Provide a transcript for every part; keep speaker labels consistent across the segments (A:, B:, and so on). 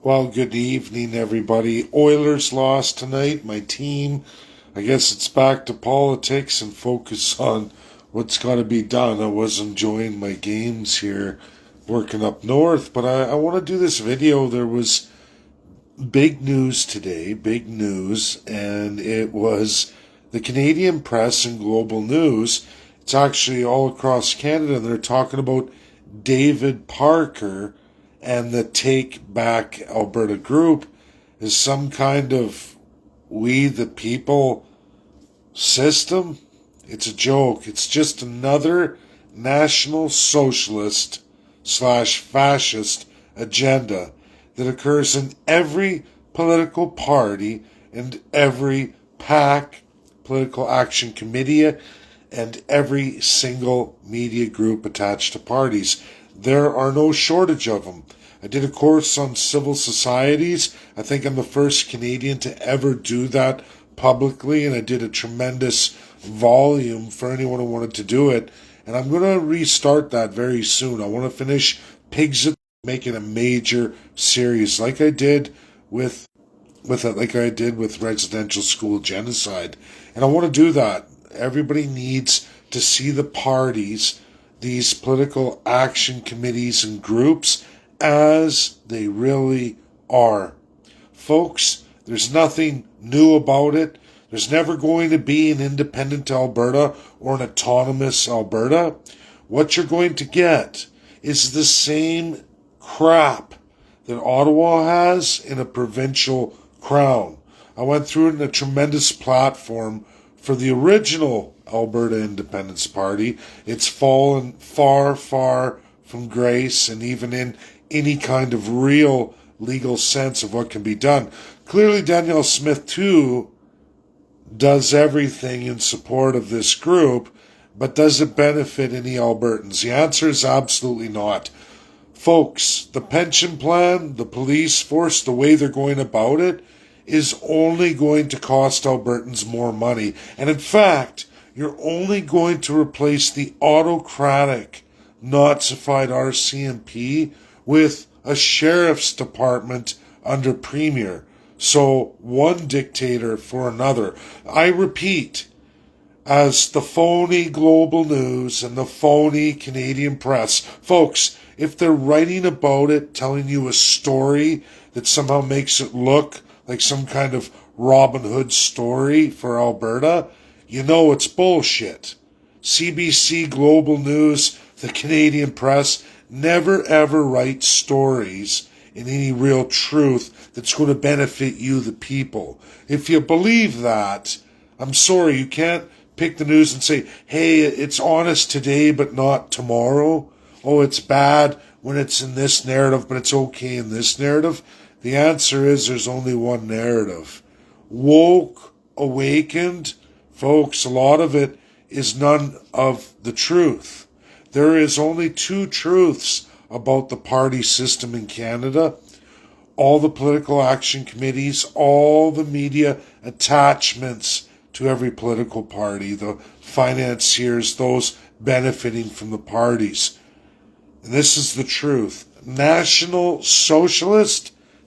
A: Well, good evening, everybody. Oilers lost tonight. My team, I guess it's back to politics and focus on what's got to be done. I was enjoying my games here working up north, but I want to do this video. There was big news today, big news, and it was the Canadian press and global news. It's actually all across Canada, and they're talking about David Parker and the Take Back Alberta group is some kind of we the people system. It's a joke. It's just another National Socialist / fascist agenda that occurs in every political party and every PAC, political action committee, and every single media group attached to parties. There are no shortage of them. I did a course on civil societies. I think I'm the first Canadian to ever do that publicly, and I did a tremendous volume for anyone who wanted to do it. And I'm going to restart that very soon. I want to finish Pigs at making a major series like I did with residential school genocide. And I want to do that. Everybody needs to see the parties, these political action committees and groups, as they really are. Folks, there's nothing new about it. There's never going to be an independent Alberta or an autonomous Alberta. What you're going to get is the same crap that Ottawa has in a provincial crown. I went through it in a tremendous platform for the original Alberta Independence Party. It's fallen far, far from grace and even in any kind of real legal sense of what can be done. Clearly, Danielle Smith, too, does everything in support of this group, but does it benefit any Albertans? The answer is absolutely not. Folks, the pension plan, the police force, the way they're going about it, is only going to cost Albertans more money. And in fact, you're only going to replace the autocratic, Nazified RCMP with a sheriff's department under premier. So one dictator for another. I repeat, as the phony global news and the phony Canadian press, folks, if they're writing about it, telling you a story that somehow makes it look like some kind of Robin Hood story for Alberta, you know it's bullshit. CBC Global News, the Canadian press, never ever writes stories in any real truth that's going to benefit you, the people. If you believe that, I'm sorry, you can't pick the news and say, hey, it's honest today but not tomorrow. Oh, it's bad when it's in this narrative, but it's okay in this narrative. The answer is there's only one narrative. Woke, awakened, folks, a lot of it is none of the truth. There is only two truths about the party system in Canada. All the political action committees, all the media attachments to every political party, the financiers, those benefiting from the parties. And this is the truth. National Socialist /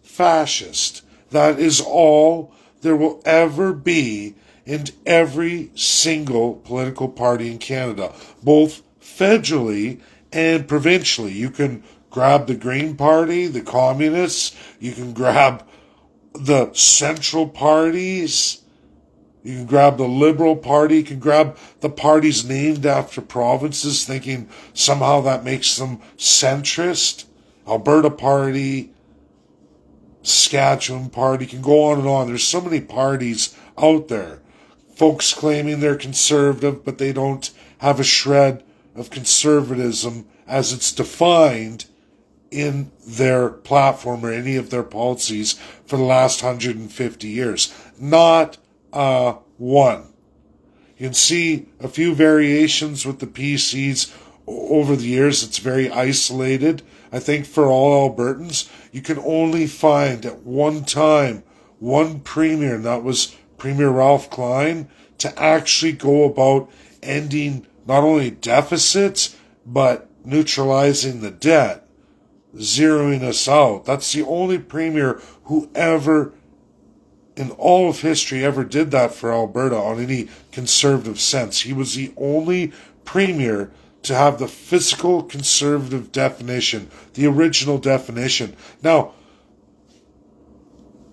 A: fascist. That is all there will ever be in every single political party in Canada, both federally and provincially. You can grab the Green Party, the Communists, you can grab the central parties, you can grab the Liberal Party, you can grab the parties named after provinces, thinking somehow that makes them centrist. Alberta Party, Saskatchewan Party, can go on and on. There's so many parties out there. Folks claiming they're conservative, but they don't have a shred of conservatism as it's defined in their platform or any of their policies for the last 150 years. Not one. You can see a few variations with the PCs over the years. It's very isolated. I think for all Albertans, you can only find at one time one premier, and that was Premier Ralph Klein, to actually go about ending not only deficits, but neutralizing the debt. zeroing us out. That's the only premier who ever, in all of history, ever did that for Alberta on any conservative sense. He was the only premier to have the fiscal conservative definition, the original definition. Now,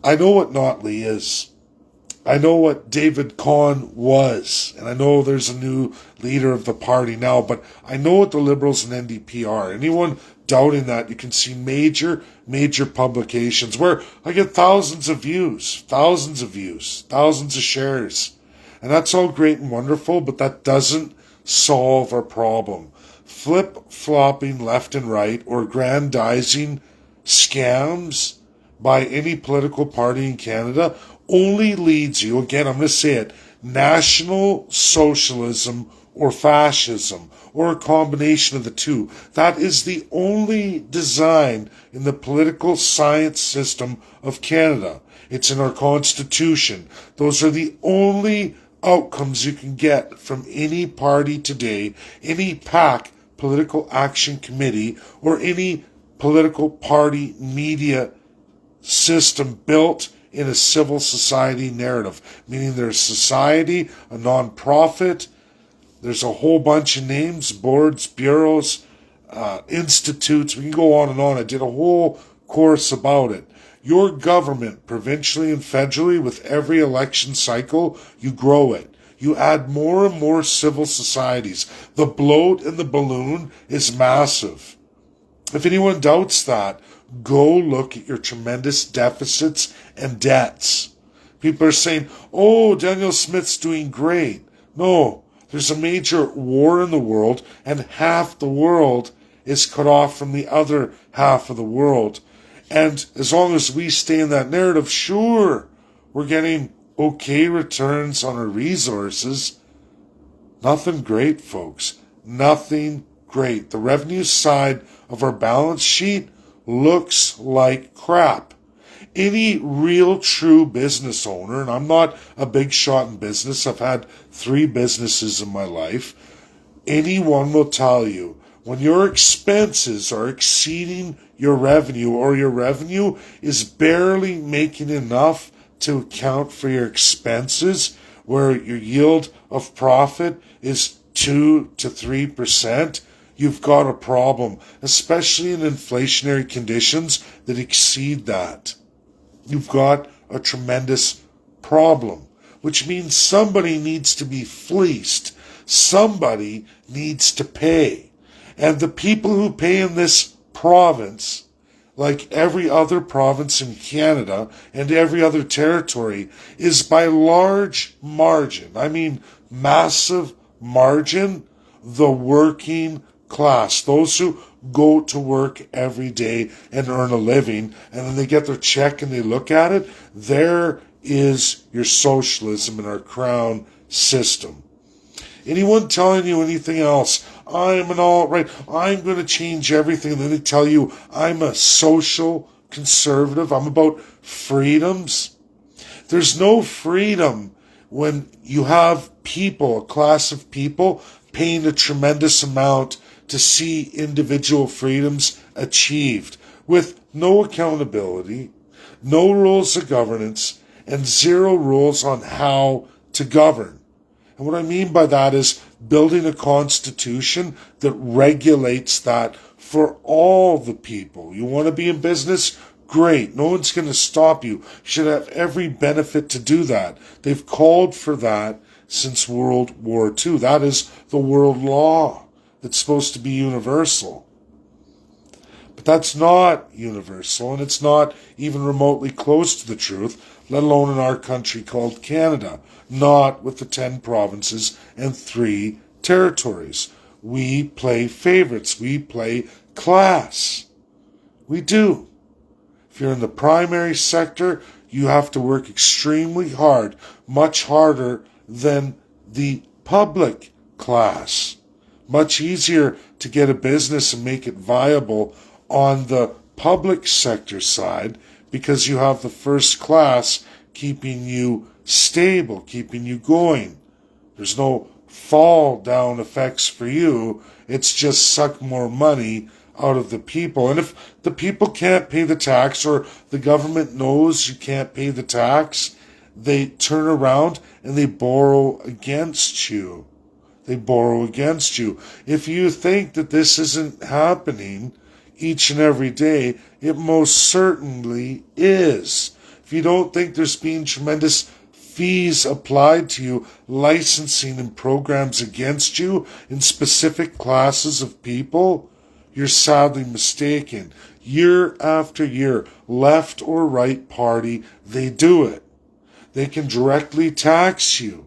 A: I know what Notley is. I know what David Cohn was, and I know there's a new leader of the party now, but I know what the Liberals and NDP are. Anyone doubting that, you can see major publications where I get thousands of views, thousands of shares. And that's all great and wonderful, but that doesn't solve our problem. Flip-flopping left and right or grandizing scams by any political party in Canada only leads you, again, I'm going to say it, National Socialism or fascism, or a combination of the two. That is the only design in the political science system of Canada. It's in our Constitution. Those are the only outcomes you can get from any party today, any PAC, Political Action Committee, or any political party media system built in a civil society narrative, meaning there's society, a non-profit, there's a whole bunch of names, boards, bureaus, institutes, we can go on and on. I did a whole course about it. Your government, provincially and federally, with every election cycle, you grow it. You add more and more civil societies. The bloat in the balloon is massive. If anyone doubts that, go look at your tremendous deficits and debts. People are saying, oh, Daniel Smith's doing great. No, there's a major war in the world, and half the world is cut off from the other half of the world. And as long as we stay in that narrative, sure, we're getting okay returns on our resources. Nothing great, folks. Nothing great. The revenue side of our balance sheet looks like crap. Any real true business owner, and I'm not a big shot in business, I've had 3 businesses in my life, anyone will tell you when your expenses are exceeding your revenue, or your revenue is barely making enough to account for your expenses, where your yield of profit is 2 to 3%, you've got a problem, especially in inflationary conditions that exceed that. You've got a tremendous problem, which means somebody needs to be fleeced. Somebody needs to pay. And the people who pay in this province, like every other province in Canada and every other territory, is by large margin, I mean massive margin, the working class, those who go to work every day and earn a living, and then they get their check and they look at it. There is your socialism in our crown system. Anyone telling you anything else, I'm an alt-right, I'm going to change everything, and then they tell you I'm a social conservative, I'm about freedoms. There's no freedom when you have people, a class of people, paying a tremendous amount to see individual freedoms achieved with no accountability, no rules of governance, and 0 rules on how to govern. And what I mean by that is building a constitution that regulates that for all the people. You want to be in business? Great. No one's going to stop you. You should have every benefit to do that. They've called for that since World War II. That is the world law. It's supposed to be universal. But that's not universal, and it's not even remotely close to the truth, let alone in our country called Canada, not with the 10 provinces and 3 territories. We play favorites. We play class. We do. If you're in the primary sector, you have to work extremely hard, much harder than the public class. Much easier to get a business and make it viable on the public sector side because you have the first class keeping you stable, keeping you going. There's no fall down effects for you. It's just suck more money out of the people. And if the people can't pay the tax, or the government knows you can't pay the tax, they turn around and they borrow against you. They borrow against you. If you think that this isn't happening each and every day, it most certainly is. If you don't think there's been tremendous fees applied to you, licensing and programs against you in specific classes of people, you're sadly mistaken. Year after year, left or right party, they do it. They can directly tax you,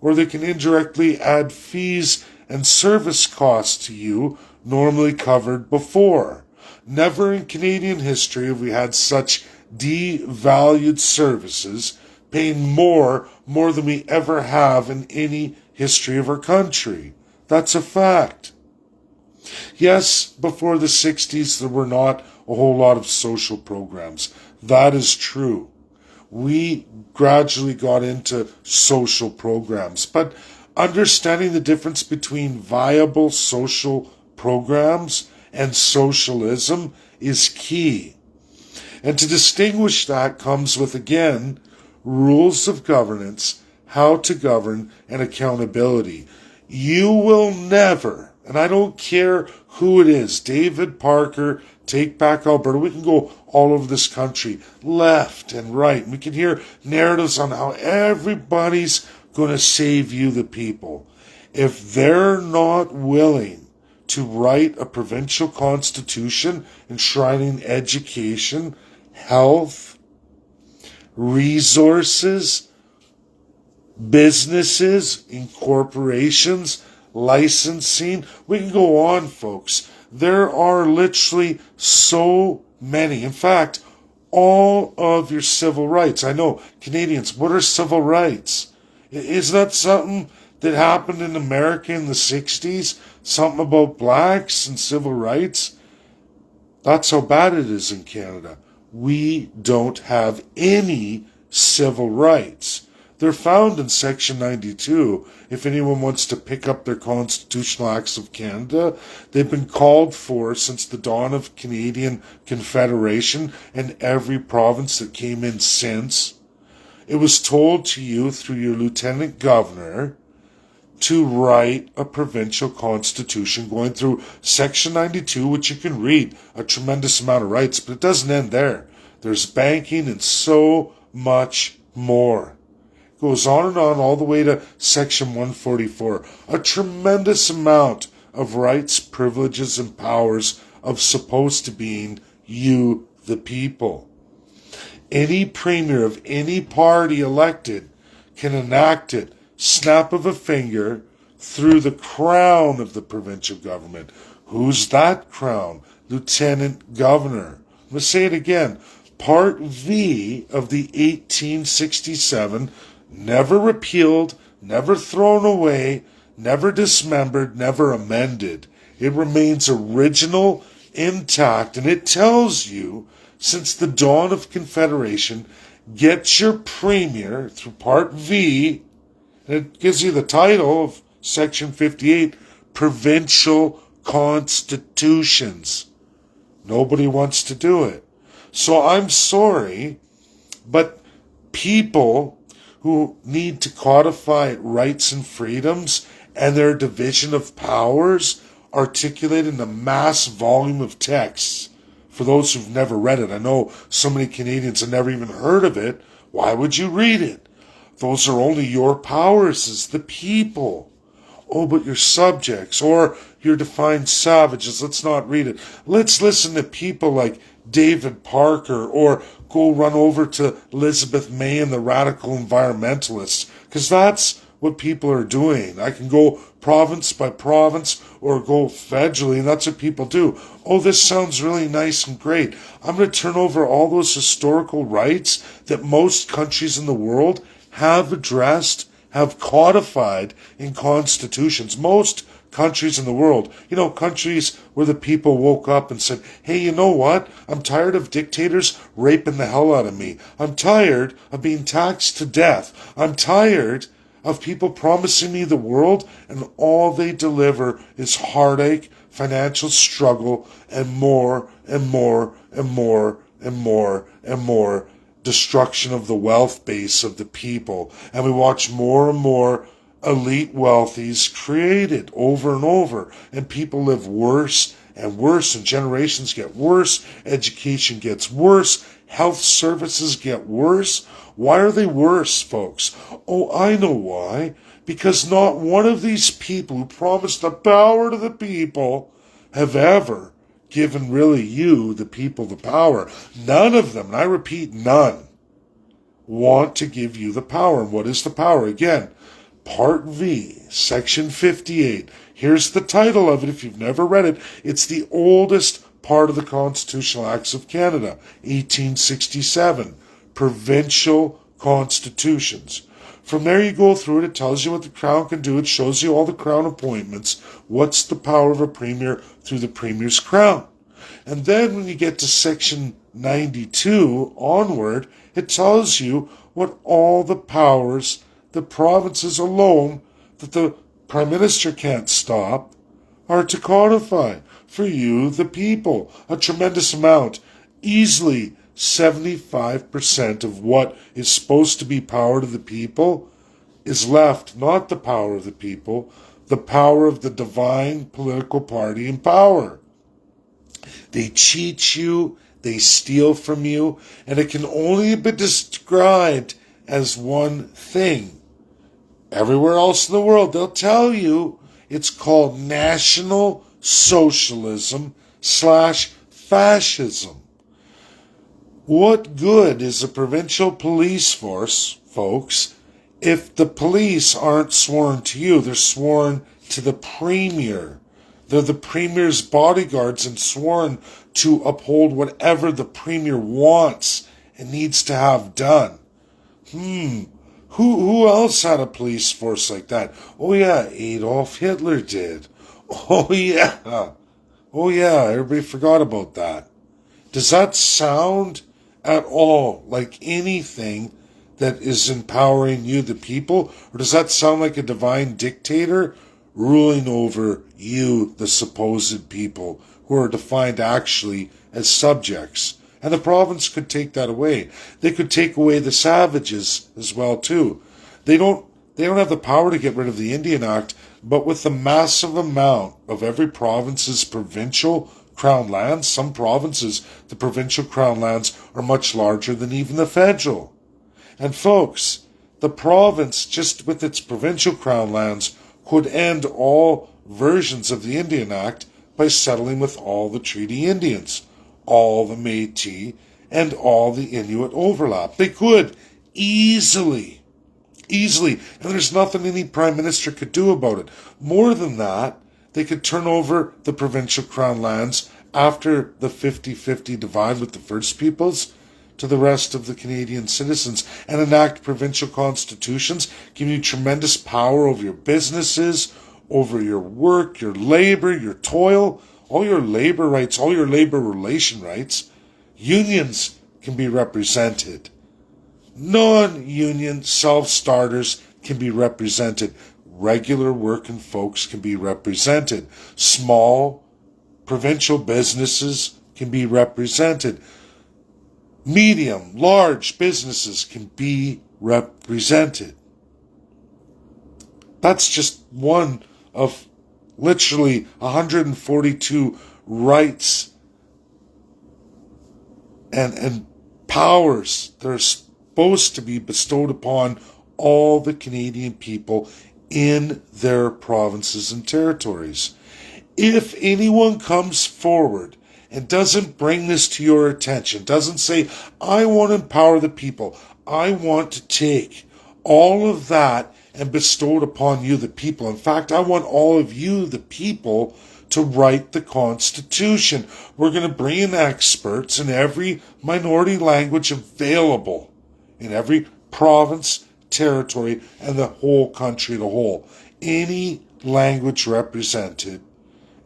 A: or they can indirectly add fees and service costs to you normally covered before. Never in Canadian history have we had such devalued services, paying more than we ever have in any history of our country. That's a fact. Yes, before the 60s there were not a whole lot of social programs. That is true. We gradually got into social programs, but understanding the difference between viable social programs and socialism is key. And to distinguish that comes with, again, rules of governance, how to govern, and accountability. You will never, and I don't care who it is, David Parker, Take Back Alberta, we can go all over this country, left and right, and we can hear narratives on how everybody's going to save you, the people. If they're not willing to write a provincial constitution enshrining education, health, resources, businesses, incorporations, licensing. We can go on, folks. There are literally so many. In fact, all of your civil rights. I know, Canadians, what are civil rights? Is that something that happened in America in the 60s? Something about blacks and civil rights? That's how bad it is in Canada. We don't have any civil rights. They're found in Section 92. If anyone wants to pick up their Constitutional Acts of Canada, they've been called for since the dawn of Canadian Confederation and every province that came in since. It was told to you through your Lieutenant Governor to write a provincial constitution going through Section 92, which you can read, a tremendous amount of rights, but it doesn't end there. There's banking and so much more. It goes on and on all the way to Section 144. A tremendous amount of rights, privileges, and powers of supposed to being you, the people. Any premier of any party elected can enact it, snap of a finger, through the crown of the provincial government. Who's that crown? Lieutenant Governor. I'm going to say it again. Part V of the 1867, never repealed, never thrown away, never dismembered, never amended. It remains original, intact, and it tells you, since the dawn of Confederation, get your premier through Part V, and it gives you the title of Section 58, Provincial Constitutions. Nobody wants to do it. So I'm sorry, but people who need to codify rights and freedoms and their division of powers articulated in a mass volume of texts. For those who've never read it, I know so many Canadians have never even heard of it. Why would you read it? Those are only your powers as the people. Oh, but your subjects or your defined savages, let's not read it. Let's listen to people like David Parker, or go run over to Elizabeth May and the radical environmentalists, because that's what people are doing. I can go province by province or go federally, and that's what people do. Oh, this sounds really nice and great. I'm going to turn over all those historical rights that most countries in the world have addressed, have codified in constitutions. Most countries in the world, countries where the people woke up and said, hey, you know what? I'm tired of dictators raping the hell out of me. I'm tired of being taxed to death. I'm tired of people promising me the world and all they deliver is heartache, financial struggle, and more and more and more and more and more destruction of the wealth base of the people. And we watch more and more elite wealthies created over and over, and people live worse and worse, and generations get worse, education gets worse, health services get worse. Why are they worse, folks? Oh, I know why. Because not one of these people who promised the power to the people have ever given really you, the people, the power. None of them, and I repeat, none, want to give you the power. And what is the power? Again, Part V, Section 58. Here's the title of it if you've never read it. It's the oldest part of the Constitutional Acts of Canada, 1867. Provincial constitutions. From there you go through it. It tells you what the Crown can do. It shows you all the Crown appointments. What's the power of a Premier through the Premier's Crown? And then when you get to Section 92 onward, it tells you what all the powers, the provinces alone, that the Prime Minister can't stop, are to codify for you, the people. A tremendous amount. Easily 75% of what is supposed to be power to the people is left, not the power of the people, the power of the divine political party in power. They cheat you, they steal from you, and it can only be described as one thing. Everywhere else in the world, they'll tell you it's called National Socialism / fascism. What good is a provincial police force, folks, if the police aren't sworn to you? They're sworn to the Premier. They're the Premier's bodyguards and sworn to uphold whatever the Premier wants and needs to have done. Who else had a police force like that? Oh yeah, Adolf Hitler did. Oh yeah, everybody forgot about that. Does that sound at all like anything that is empowering you, the people? Or does that sound like a divine dictator ruling over you, the supposed people, who are defined actually as subjects? And the province could take that away. They could take away the savages as well, too. They don't have the power to get rid of the Indian Act, but with the massive amount of every province's provincial Crown lands, some provinces, the provincial Crown lands are much larger than even the federal. And folks, the province, just with its provincial Crown lands, could end all versions of the Indian Act by settling with all the treaty Indians, all the Métis, and all the Inuit overlap. They could easily. And there's nothing any Prime Minister could do about it. More than that, they could turn over the provincial Crown lands after the 50-50 divide with the First Peoples to the rest of the Canadian citizens and enact provincial constitutions, giving you tremendous power over your businesses, over your work, your labor, your toil, all your labor rights, all your labor relation rights. Unions can be represented. Non-union self-starters can be represented. Regular working folks can be represented. Small provincial businesses can be represented. Medium, large businesses can be represented. That's just one of literally 142 rights and powers that are supposed to be bestowed upon all the Canadian people in their provinces and territories. If anyone comes forward and doesn't bring this to your attention, doesn't say, I want to empower the people, I want to take all of that and bestow it upon you, the people. In fact, I want all of you, the people, to write the Constitution. We're going to bring in experts in every minority language available, in every province, territory, and the whole country as a whole. Any language represented,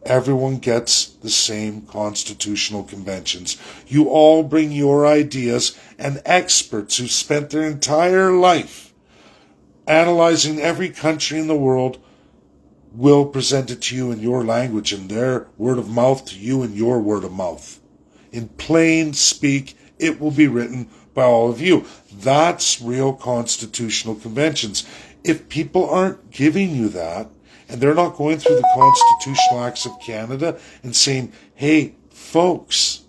A: everyone gets the same constitutional conventions. You all bring your ideas, and experts who spent their entire life analyzing every country in the world will present it to you in your language, in their word of mouth to you in your word of mouth. In plain speak, it will be written by all of you. That's real constitutional conventions. If people aren't giving you that, and they're not going through the constitutional acts of Canada and saying, hey, folks,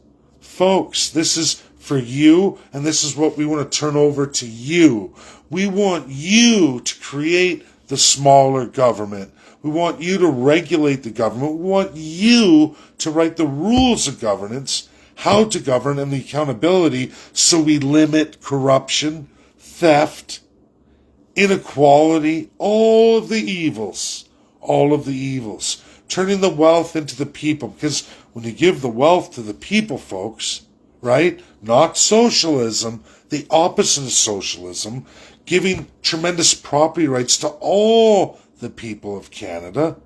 A: this is for you, and this is what we want to turn over to you. We want you to create the smaller government. We want you to regulate the government. We want you to write the rules of governance, how to govern, and the accountability, so we limit corruption, theft, inequality, all of the evils, turning the wealth into the people. Because when you give the wealth to the people, folks, right, not socialism, the opposite of socialism, giving tremendous property rights to all the people of Canada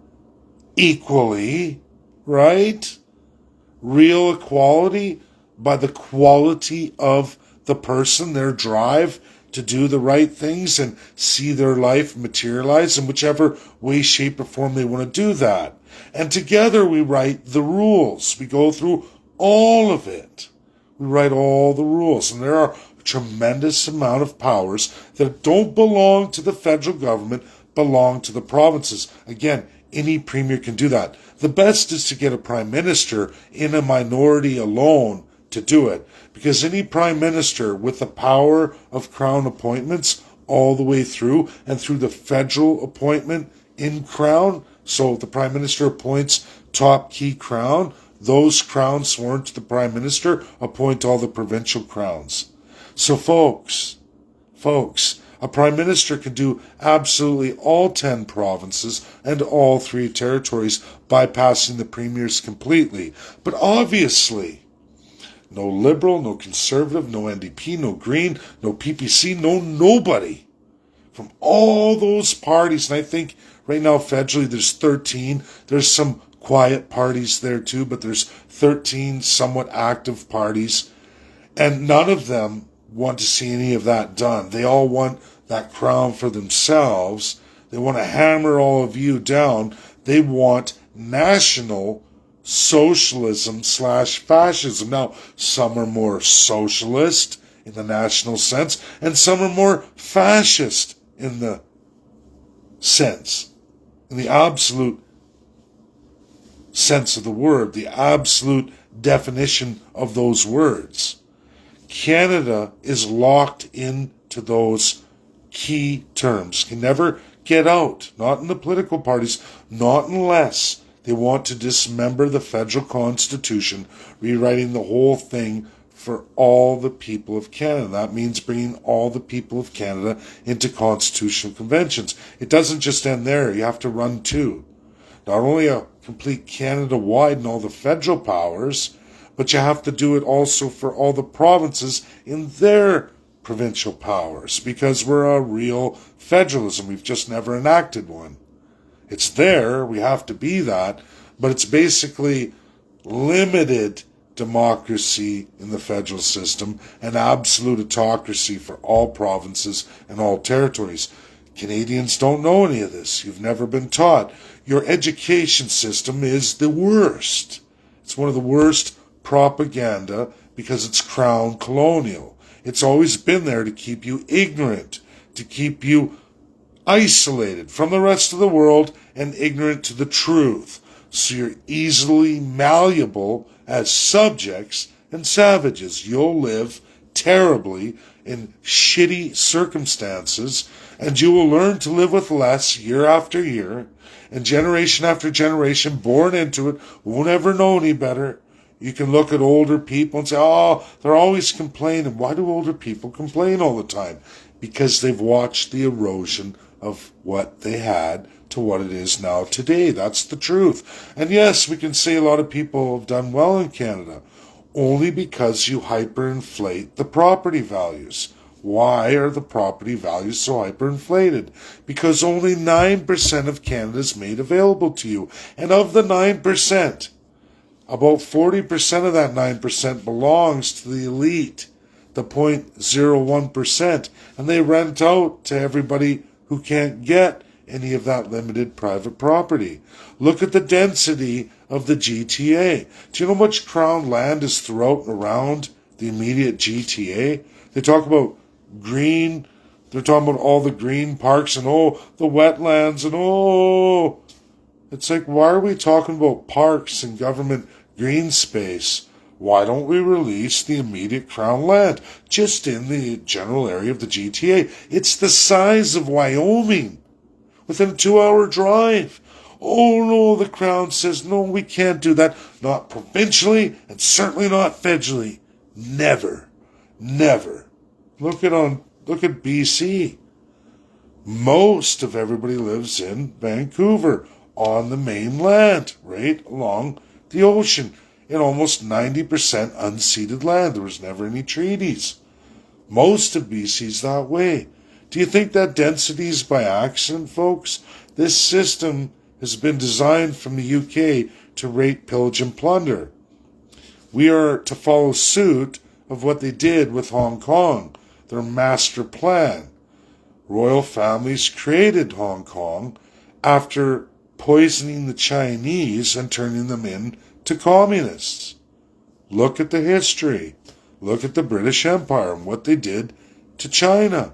A: equally, right? Real equality by the quality of the person, their drive to do the right things and see their life materialize in whichever way, shape, or form they want to do that. And together we write the rules. We go through all of it. We write all the rules. And there are a tremendous amount of powers that don't belong to the federal government, belong to the provinces. Again, any premier can do that. The best is to get a prime minister in a minority alone to do it, because any prime minister with the power of crown appointments all the way through and through the federal appointment in crown, so if the prime minister appoints top key crown, those crowns sworn to the prime minister appoint all the provincial crowns. So folks, a prime minister can do absolutely all 10 provinces and all 3 territories, bypassing the premiers completely. But obviously, no Liberal, no Conservative, no NDP, no Green, no PPC, no nobody from all those parties. And I think right now federally there's 13. There's some quiet parties there too, but there's 13 somewhat active parties. And none of them want to see any of that done. They all want that crown for themselves. They want to hammer all of you down. They want national socialism / fascism. Now, some are more socialist in the national sense, and some are more fascist in the sense, in the absolute sense of the word, the absolute definition of those words. Canada is locked into those key terms, can never get out, not in the political parties, not unless they want to dismember the federal constitution, rewriting the whole thing for all the people of Canada. That means bringing all the people of Canada into constitutional conventions. It doesn't just end there. You have to run two. Not only a complete Canada-wide and all the federal powers, but you have to do it also for all the provinces in their provincial powers, because we're a real federalism. We've just never enacted one. It's there, we have to be that, but it's basically limited democracy in the federal system and absolute autocracy for all provinces and all territories. Canadians don't know any of this. You've never been taught. Your education system is the worst. It's one of the worst propaganda because it's crown colonial. It's always been there to keep you ignorant, to keep you isolated from the rest of the world and ignorant to the truth. So you're easily malleable as subjects and savages. You'll live terribly in shitty circumstances, and you will learn to live with less year after year, and generation after generation born into it won't ever know any better. You can look at older people and say, oh, they're always complaining. Why do older people complain all the time? Because they've watched the erosion of what they had to what it is now today. That's the truth. And yes, we can say a lot of people have done well in Canada, only because you hyperinflate the property values. Why are the property values so hyperinflated? Because only 9% of Canada is made available to you. And of the 9%, about 40% of that 9% belongs to the elite, the 0.01%, and they rent out to everybody who can't get any of that limited private property. Look at the density of the GTA. Do you know how much crown land is throughout and around the immediate GTA? They talk about green, they're talking about all the green parks and the wetlands and it's like, why are we talking about parks and government green space? Why don't we release the immediate crown land just in the general area of the GTA? It's the size of Wyoming within a 2-hour drive. Oh no, the crown says, no, we can't do that. Not provincially and certainly not federally. Never. Never. Look at BC. Most of everybody lives in Vancouver on the mainland, right along the ocean, in almost 90% unceded land. There was never any treaties. Most of BC's that way. Do you think that density is by accident, folks? This system has been designed from the UK to rape, pillage, and plunder. We are to follow suit of what they did with Hong Kong, their master plan. Royal families created Hong Kong after poisoning the Chinese and turning them into communists. Look at the history. Look at the British Empire and what they did to China.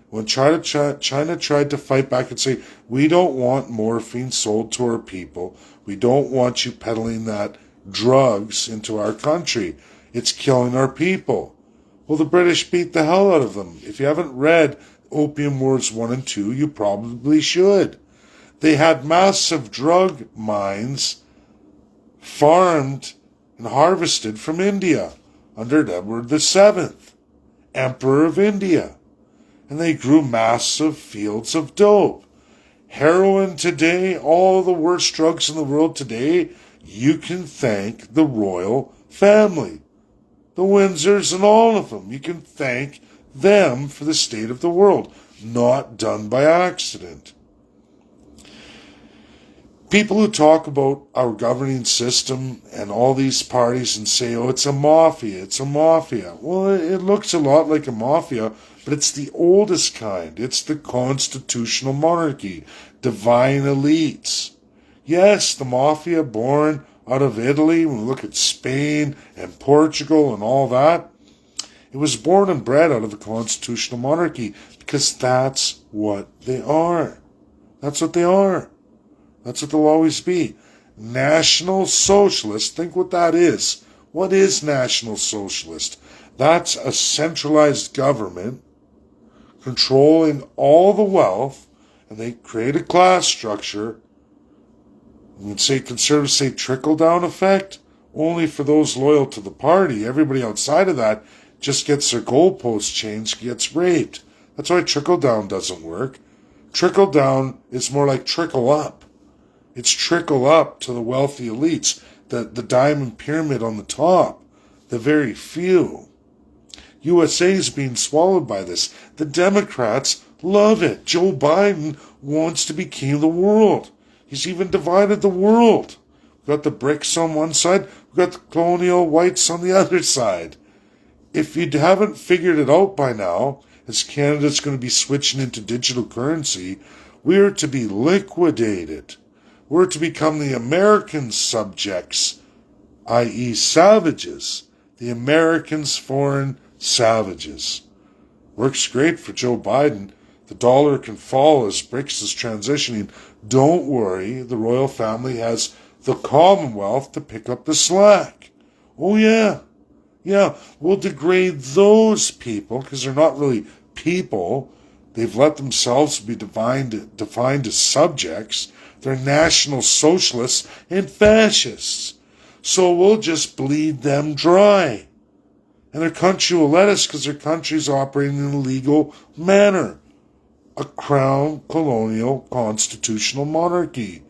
A: When China tried to fight back and say, we don't want morphine sold to our people. We don't want you peddling that drugs into our country. It's killing our people. Well, the British beat the hell out of them. If you haven't read Opium Wars 1 and 2, you probably should. They had massive drug mines farmed and harvested from India under Edward VII, Emperor of India. And they grew massive fields of dope. Heroin today, all the worst drugs in the world today, you can thank the royal family. The Windsors and all of them. You can thank them for the state of the world. Not done by accident. People who talk about our governing system and all these parties and say, it's a mafia, it's a mafia. Well, it looks a lot like a mafia, but it's the oldest kind. It's the constitutional monarchy, divine elites. Yes, the mafia born out of Italy, when we look at Spain and Portugal and all that, it was born and bred out of the constitutional monarchy because that's what they are. That's what they are. That's what they'll always be. National Socialist, think what that is. What is National Socialist? That's a centralized government controlling all the wealth, and they create a class structure. You can say conservatives say trickle-down effect, only for those loyal to the party. Everybody outside of that just gets their goalposts changed, gets raped. That's why trickle-down doesn't work. Trickle-down is more like trickle-up. It's trickle up to the wealthy elites, the diamond pyramid on the top, the very few. USA is being swallowed by this. The Democrats love it. Joe Biden wants to be king of the world. He's even divided the world. We've got the BRICS on one side, we've got the colonial whites on the other side. If you haven't figured it out by now, as Canada's going to be switching into digital currency, we are to be liquidated. We're to become the American subjects, i.e. savages. The Americans' foreign savages. Works great for Joe Biden. The dollar can fall as BRICS is transitioning. Don't worry, the royal family has the Commonwealth to pick up the slack. Oh yeah. Yeah, we'll degrade those people because they're not really people. They've let themselves be defined as subjects. They're National Socialists and Fascists. So we'll just bleed them dry. And their country will let us because their country's operating in a legal manner. A crown colonial constitutional monarchy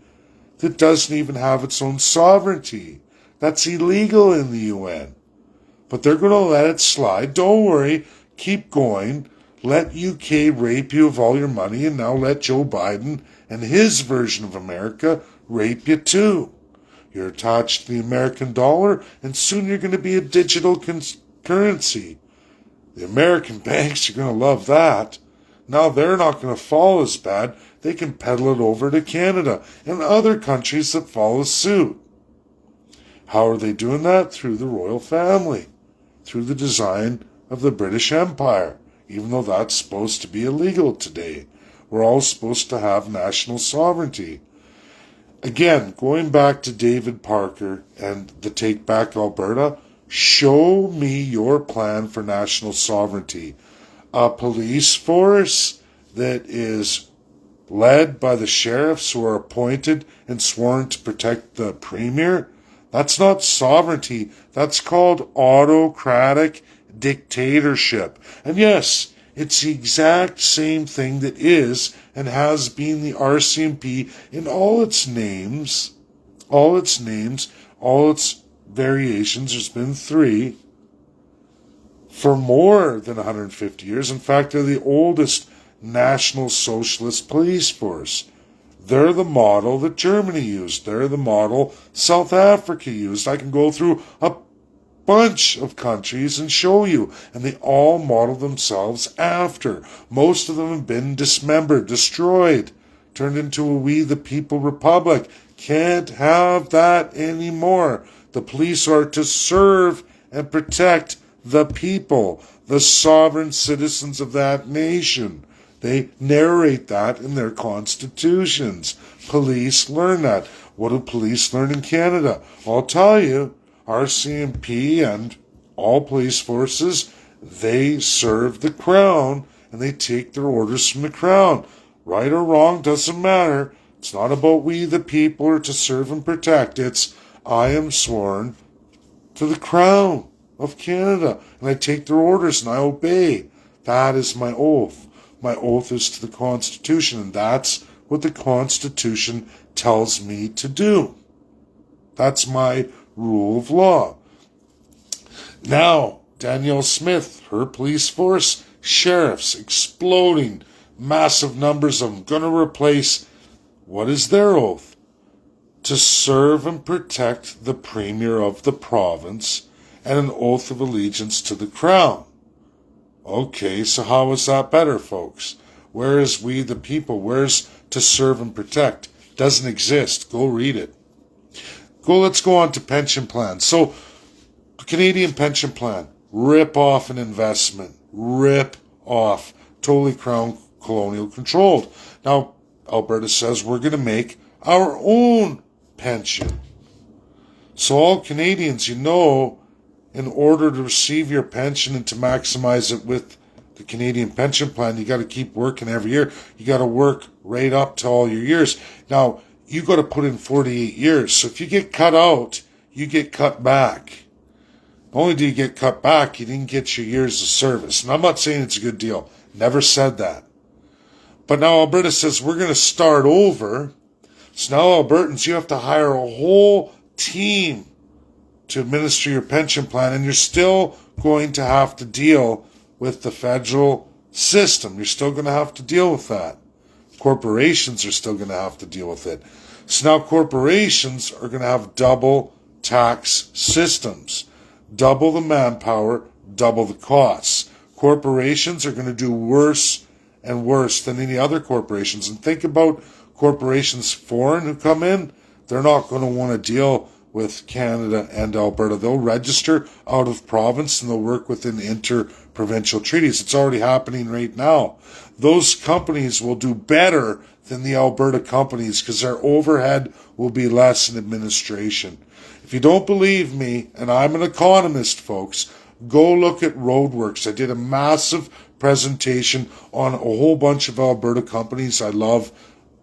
A: that doesn't even have its own sovereignty. That's illegal in the UN. But they're going to let it slide. Don't worry. Keep going. Let UK rape you of all your money, and now let Joe Biden and his version of America rape you too. You're attached to the American dollar, and soon you're going to be a digital currency. The American banks are going to love that. Now they're not going to fall as bad. They can peddle it over to Canada and other countries that follow suit. How are they doing that? Through the royal family, through the design of the British Empire, even though that's supposed to be illegal today. We're all supposed to have national sovereignty. Again, going back to David Parker and the Take Back Alberta, show me your plan for national sovereignty. A police force that is led by the sheriffs who are appointed and sworn to protect the premier. That's not sovereignty. That's called autocratic dictatorship. And yes, it's the exact same thing that is and has been the RCMP in all its names, all its variations. There's been 3 for more than 150 years. In fact, they're the oldest National Socialist police force. They're the model that Germany used. They're the model South Africa used. I can go through a bunch of countries and show you, and they all model themselves after. Most of them have been dismembered, destroyed, turned into a We the People republic. Can't have that anymore. The police are to serve and protect the people, the sovereign citizens of that nation. They narrate that in their constitutions. Police learn that. What do police learn in Canada? I'll tell you, RCMP and all police forces, they serve the Crown and they take their orders from the Crown. Right or wrong, doesn't matter. It's not about we the people or to serve and protect. It's I am sworn to the Crown of Canada and I take their orders and I obey. That is my oath. My oath is to the Constitution, and that's what the Constitution tells me to do. That's my rule of law. Now, Danielle Smith, her police force, sheriffs, exploding, massive numbers of them, going to replace, what is their oath? To serve and protect the premier of the province, and an oath of allegiance to the Crown. Okay, so how is that better, folks? Where is we the people? Where's to serve and protect? Doesn't exist. Go read it. Let's go on to pension plans. So, Canadian pension plan, rip off an investment. Rip off. Totally Crown colonial controlled. Now, Alberta says we're going to make our own pension. So all Canadians, in order to receive your pension and to maximize it with the Canadian pension plan, you got to keep working every year. You got to work right up to all your years. Now, you got to put in 48 years. So if you get cut out, you get cut back. Not only do you get cut back, you didn't get your years of service. And I'm not saying it's a good deal. Never said that. But now Alberta says we're going to start over. So now Albertans, you have to hire a whole team to administer your pension plan, and you're still going to have to deal with the federal system. You're still going to have to deal with that. Corporations are still going to have to deal with it. So now corporations are going to have double tax systems. Double the manpower, double the costs. Corporations are going to do worse and worse than any other corporations. And think about corporations foreign who come in. They're not going to want to deal with Canada and Alberta. They'll register out of province and they'll work within inter-provincial treaties. It's already happening right now. Those companies will do better than the Alberta companies because their overhead will be less in administration. If you don't believe me, and I'm an economist, folks, go look at Roadworks. I did a massive presentation on a whole bunch of Alberta companies I love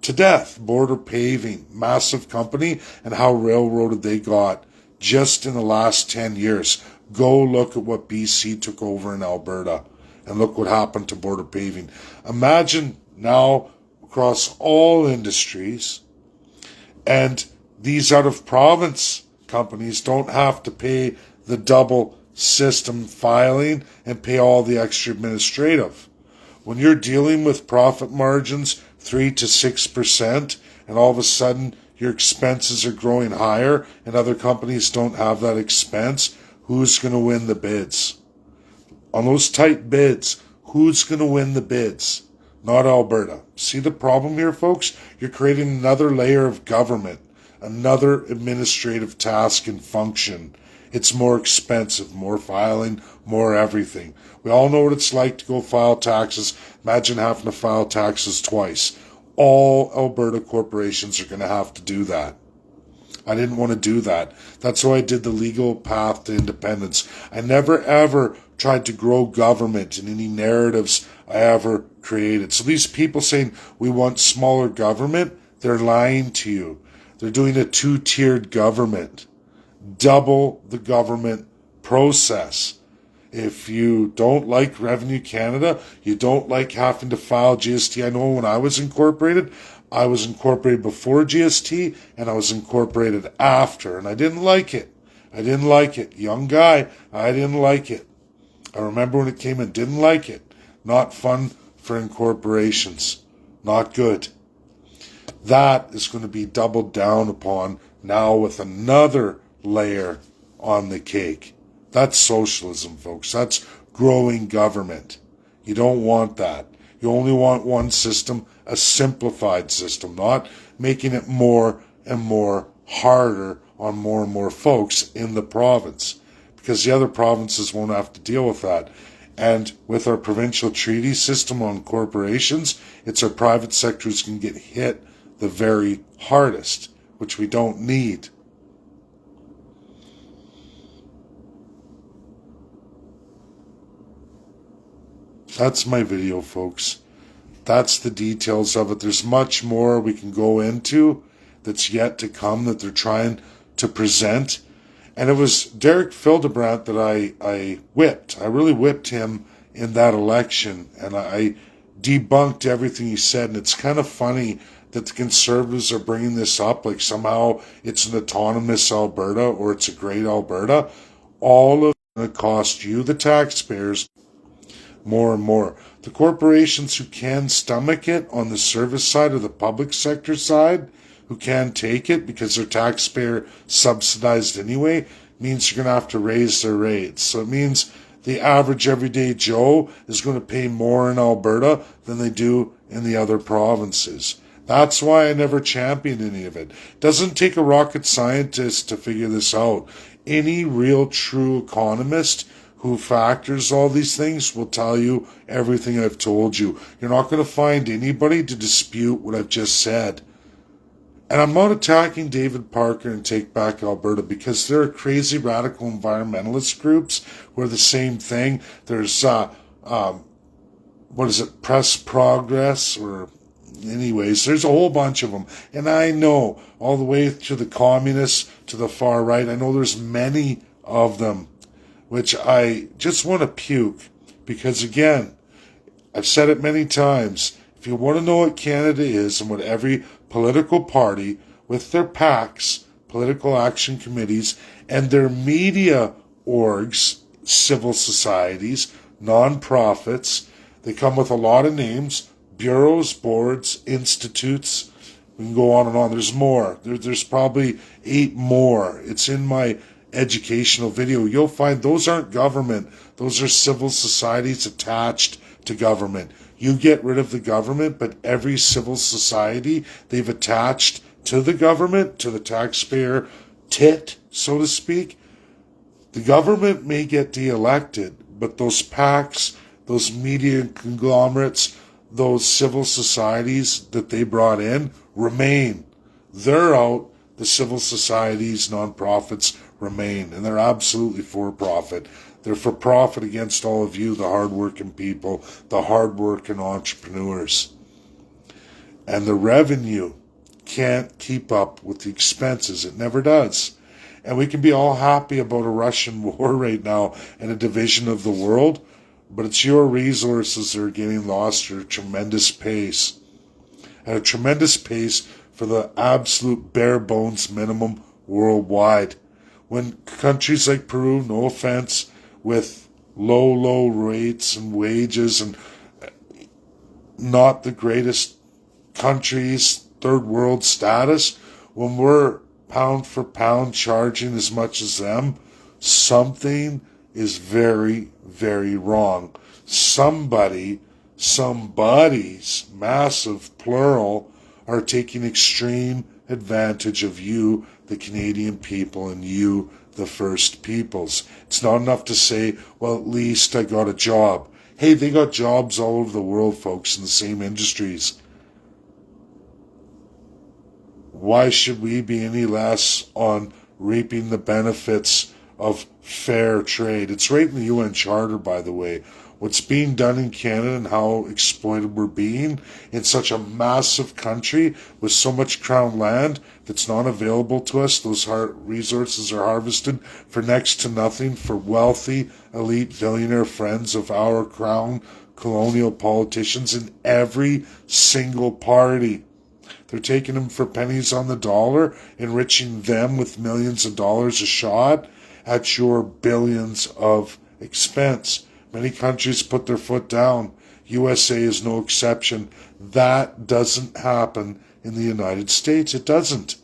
A: to death. Border Paving, massive company, and how railroaded they got just in the last 10 years. Go look at what BC took over in Alberta, and look what happened to Border Paving. Imagine now across all industries, and these out-of-province companies don't have to pay the double system filing and pay all the extra administrative. When you're dealing with profit margins 3 to 6%, and all of a sudden your expenses are growing higher and other companies don't have that expense, who's going to win the bids? On those tight bids, who's going to win the bids? not Alberta. See the problem here, folks? You're creating another layer of government, another administrative task and function. It's more expensive, more filing, more everything. We all know what it's like to go file taxes. Imagine having to file taxes twice. All Alberta corporations are going to have to do that. I didn't want to do that. That's why I did the legal path to independence. I never ever tried to grow government in any narratives I ever created. So these people saying we want smaller government, they're lying to you. They're doing a two-tiered government. Double the government process. If you don't like Revenue Canada, you don't like having to file GST. I know when I was incorporated before GST and I was incorporated after, and I didn't like it. Young guy, I didn't like it. I remember when it came in, didn't like it. Not fun for incorporations. Not good. That is going to be doubled down upon now with another layer on the cake. That's socialism, folks. That's growing government. You don't want that. You only want one system, a simplified system, not making it more and more harder on more and more folks in the province, because the other provinces won't have to deal with that. And with our provincial treaty system on corporations, it's our private sector who's going to get hit the very hardest, which we don't need. That's my video, folks. That's the details of it. There's much more we can go into that's yet to come that they're trying to present. And it was Derek Fildebrandt that I whipped. I really whipped him in that election. And I debunked everything he said. And it's kind of funny that the Conservatives are bringing this up like somehow it's an autonomous Alberta or it's a great Alberta. All of it going to cost you, the taxpayers, more and more. The corporations who can stomach it on the service side or the public sector side, who can take it because they're taxpayer subsidized anyway, means you're going to have to raise their rates. So it means the average everyday Joe is going to pay more in Alberta than they do in the other provinces. That's why I never championed any of it. It doesn't take a rocket scientist to figure this out. Any real true economist who factors all these things will tell you everything I've told you. You're not going to find anybody to dispute what I've just said. And I'm not attacking David Parker and Take Back Alberta because there are crazy radical environmentalist groups who are the same thing. There's, Press Progress, or anyways, there's a whole bunch of them. And I know, all the way to the communists, to the far right, I know there's many of them, which I just want to puke. Because again, I've said it many times, if you want to know what Canada is and what every political party with their PACs, political action committees, and their media orgs, civil societies, non-profits, they come with a lot of names, bureaus, boards, institutes, we can go on and on. There's more. There's probably 8 more. It's in my educational video. You'll find those aren't government. Those are civil societies attached to government. You get rid of the government, but every civil society they've attached to the government, to the taxpayer tit, so to speak. The government may get de-elected, but those PACs, those media conglomerates, those civil societies that they brought in remain. They're out. The civil societies, non-profits remain, and they're absolutely for profit. They're for profit against all of you, the hard-working people, the hard-working entrepreneurs. And the revenue can't keep up with the expenses. It never does. And we can be all happy about a Russian war right now and a division of the world, but it's your resources that are getting lost at a tremendous pace. At a tremendous pace for the absolute bare bones minimum worldwide. When countries like Peru, no offense, with low rates and wages and not the greatest countries, third world status, when we're pound for pound charging as much as them, something is very, very wrong. Somebody somebodies, massive plural, are taking extreme advantage of you, the Canadian people, and you, the First Peoples. It's not enough to say, well, at least I got a job. Hey, they got jobs all over the world, folks, in the same industries. Why should we be any less on reaping the benefits of fair trade? It's right in the UN Charter, by the way. What's being done in Canada and how exploited we're being in such a massive country with so much crown land that's not available to us. Those resources are harvested for next to nothing for wealthy, elite, billionaire friends of our crown colonial politicians in every single party. They're taking them for pennies on the dollar, enriching them with millions of dollars a shot at your billions of expense. Many countries put their foot down. USA is no exception. That doesn't happen in the United States. It doesn't.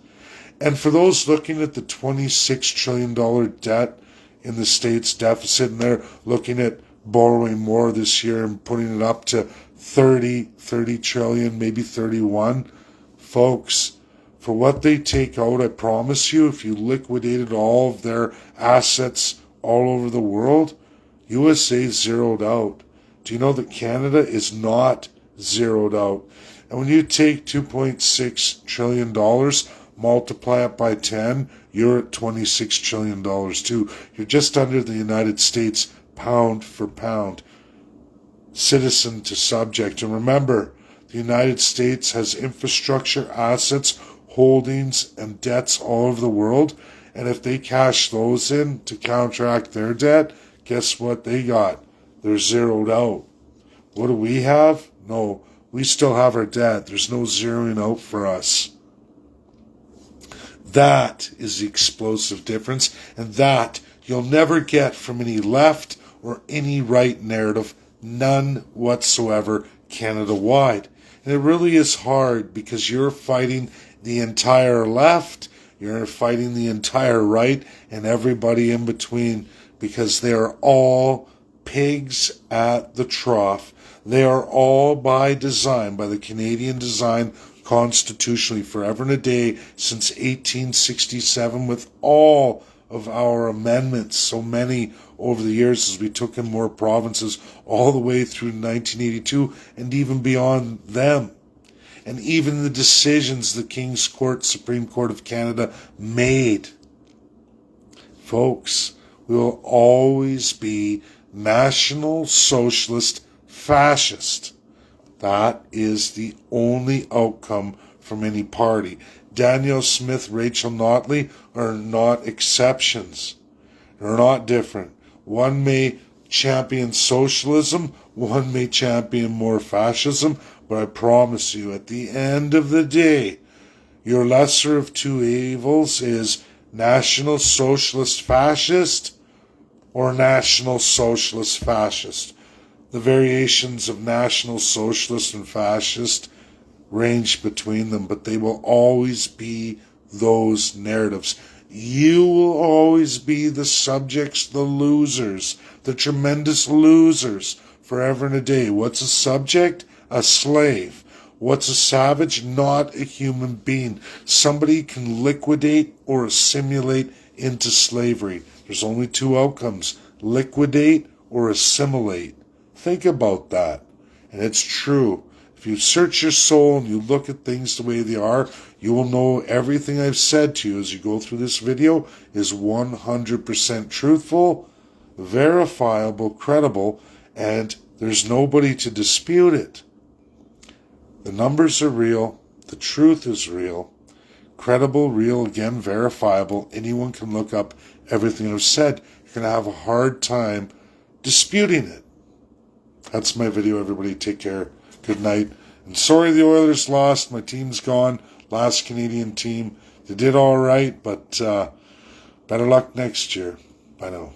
A: And for those looking at the $26 trillion debt in the States deficit, and they're looking at borrowing more this year and putting it up to 30 trillion, maybe 31, folks, for what they take out, I promise you, if you liquidated all of their assets all over the world, USA is zeroed out. Do you know that Canada is not zeroed out? And when you take $2.6 trillion, multiply it by 10, you're at $26 trillion too. You're just under the United States pound for pound, citizen to subject. And remember, the United States has infrastructure, assets, holdings, and debts all over the world. And if they cash those in to counteract their debt, guess what they got? They're zeroed out. What do we have? No, we still have our debt. There's no zeroing out for us. That is the explosive difference, and that you'll never get from any left or any right narrative, none whatsoever, Canada-wide. And it really is hard because you're fighting the entire left, you're fighting the entire right, and everybody in between, because they are all pigs at the trough. They are all by design, by the Canadian design, constitutionally, forever and a day, since 1867, with all of our amendments, so many over the years as we took in more provinces, all the way through 1982, and even beyond them. And even the decisions the King's Court, Supreme Court of Canada made. Folks, we will always be National Socialist Fascist. That is the only outcome from any party. Danielle Smith, Rachel Notley are not exceptions. They're not different. One may champion socialism, one may champion more fascism, but I promise you, at the end of the day, your lesser of two evils is National Socialist Fascist or National Socialist Fascist. The variations of National Socialist and Fascist range between them, but they will always be those narratives. You will always be the subjects, the losers, the tremendous losers, forever and a day. What's a subject? A slave. What's a savage? Not a human being. Somebody can liquidate or assimilate into slavery. There's only two outcomes: liquidate or assimilate. Think about that. And it's true. If you search your soul and you look at things the way they are, you will know everything I've said to you as you go through this video is 100% truthful, verifiable, credible, and there's nobody to dispute it. The numbers are real. The truth is real. Credible, real, again, verifiable. Anyone can look up everything I've said. You're going to have a hard time disputing it. That's my video, everybody. Take care. Good night. And sorry the Oilers lost. My team's gone. Last Canadian team. They did all right, but better luck next year. Bye now.